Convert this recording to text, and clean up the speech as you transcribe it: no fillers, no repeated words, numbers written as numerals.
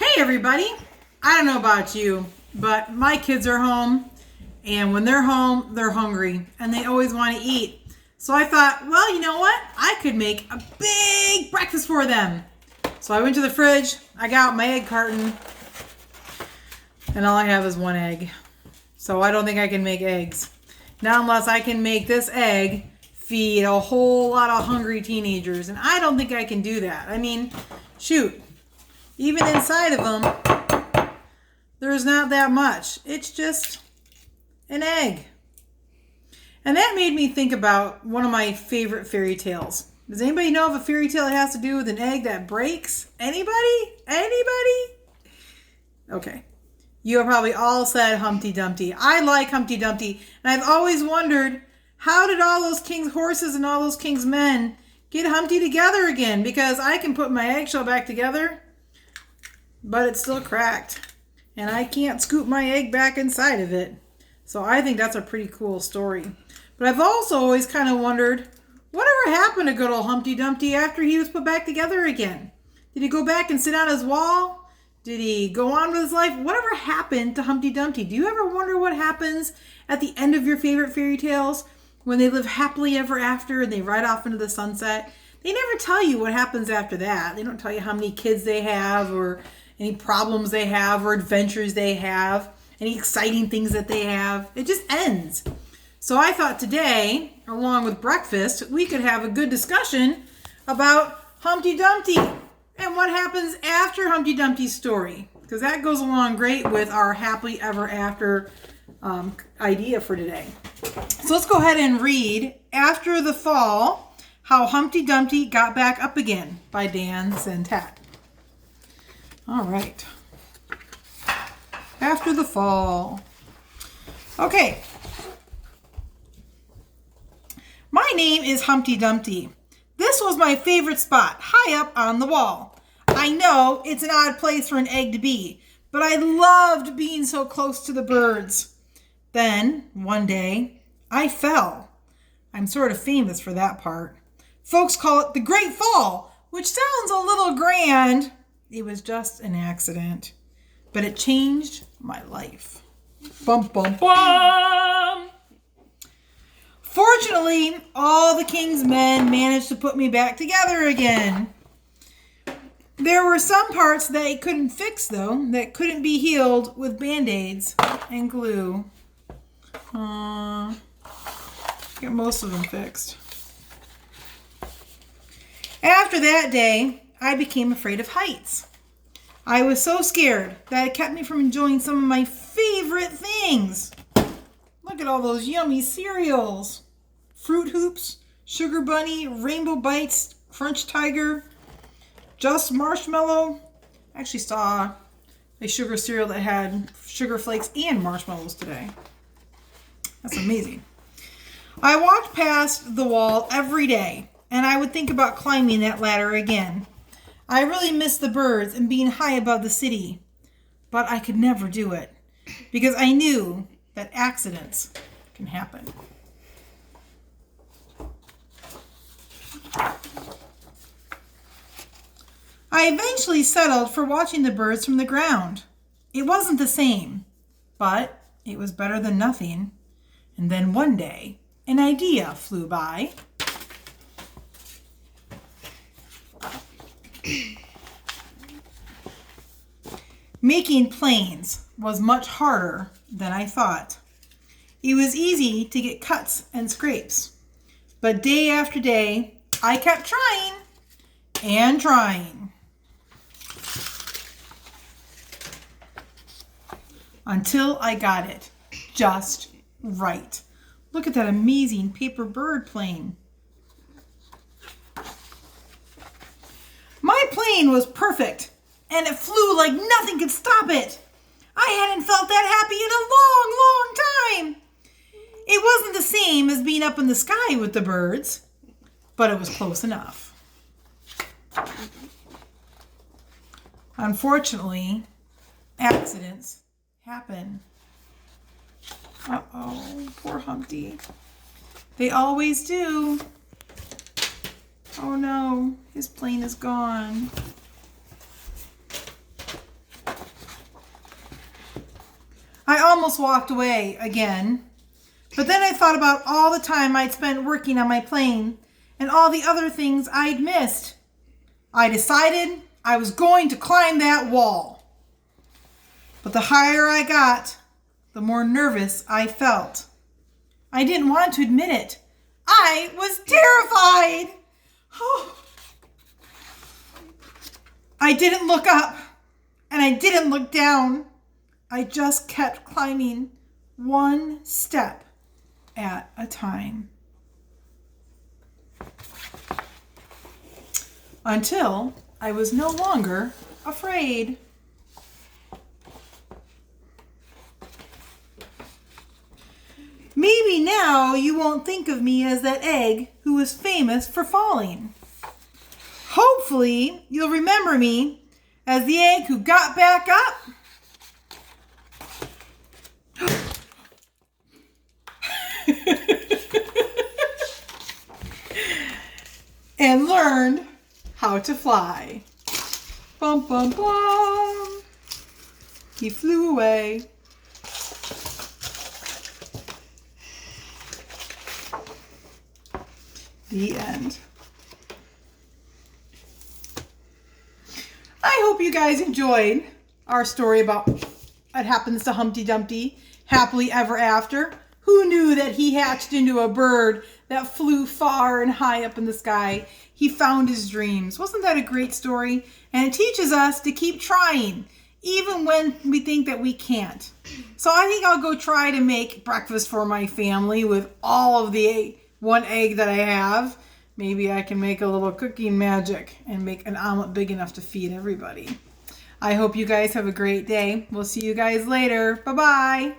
Hey everybody! I don't know about you, but my kids are home, and when they're home, they're hungry, and they always want to eat. So I thought, well, you know what? I could make a big breakfast for them. So I went to the fridge, I got out my egg carton, and all I have is one egg. So I don't think I can make eggs. Not unless I can make this egg feed a whole lot of hungry teenagers, and I don't think I can do that. I mean, shoot. Even inside of them, there's not that much. It's just an egg. And that made me think about one of my favorite fairy tales. Does anybody know of a fairy tale that has to do with an egg that breaks? Anybody? Anybody? Okay. You have probably all said Humpty Dumpty. I like Humpty Dumpty. And I've always wondered, how did all those king's horses and all those king's men get Humpty together again? Because I can put my eggshell back together, but it's still cracked, and I can't scoop my egg back inside of it. So I think that's a pretty cool story. But I've also always kind of wondered, whatever happened to good old Humpty Dumpty after he was put back together again? Did he go back and sit on his wall? Did he go on with his life? Whatever happened to Humpty Dumpty? Do you ever wonder what happens at the end of your favorite fairy tales when they live happily ever after and they ride off into the sunset? They never tell you what happens after that. They don't tell you how many kids they have, or any problems they have, or adventures they have, any exciting things that they have. It just ends. So I thought today, along with breakfast, we could have a good discussion about Humpty Dumpty and what happens after Humpty Dumpty's story, because that goes along great with our happily ever after idea for today. So let's go ahead and read After the Fall, How Humpty Dumpty Got Back Up Again by Santat. All right. After the fall. Okay. My name is Humpty Dumpty. This was my favorite spot, high up on the wall. I know it's an odd place for an egg to be, but I loved being so close to the birds. Then, one day, I fell. I'm sort of famous for that part. Folks call it the Great Fall, which sounds a little grand. It was just an accident, but it changed my life. Bum, bum, bum. Fortunately, all the king's men managed to put me back together again. There were some parts that I couldn't fix, though, that couldn't be healed with Band-Aids and glue. Got most of them fixed. After that day, I became afraid of heights. I was so scared that it kept me from enjoying some of my favorite things. Look at all those yummy cereals. Fruit Hoops, Sugar Bunny, Rainbow Bites, Crunch Tiger, Just Marshmallow. I actually saw a sugar cereal that had sugar flakes and marshmallows today. That's amazing. I walked past the wall every day, and I would think about climbing that ladder again. I really missed the birds and being high above the city, but I could never do it because I knew that accidents can happen. I eventually settled for watching the birds from the ground. It wasn't the same, but it was better than nothing. And then one day, an idea flew by. Making planes was much harder than I thought. It was easy to get cuts and scrapes, but day after day, I kept trying and trying until I got it just right. Look at that amazing paper bird plane. My plane was perfect, and it flew like nothing could stop it. I hadn't felt that happy in a long, long time. It wasn't the same as being up in the sky with the birds, but it was close enough. Unfortunately, accidents happen. Uh-oh, poor Humpty. They always do. Oh no, his plane is gone. I almost walked away again. But then I thought about all the time I'd spent working on my plane and all the other things I'd missed. I decided I was going to climb that wall. But the higher I got, the more nervous I felt. I didn't want to admit it. I was terrified. I didn't look up and I didn't look down. I just kept climbing one step at a time. Until I was no longer afraid. Maybe now you won't think of me as that egg who was famous for falling. Hopefully you'll remember me as the egg who got back up and learned how to fly. Bum, bum, bum. He flew away. The end. I hope you guys enjoyed our story about what happens to Humpty Dumpty happily ever after. Who knew that he hatched into a bird that flew far and high up in the sky? He found his dreams. Wasn't that a great story? And it teaches us to keep trying, even when we think that we can't. So I think I'll go try to make breakfast for my family with all of the one egg that I have. Maybe I can make a little cooking magic and make an omelet big enough to feed everybody. I hope you guys have a great day. We'll see you guys later. Bye-bye.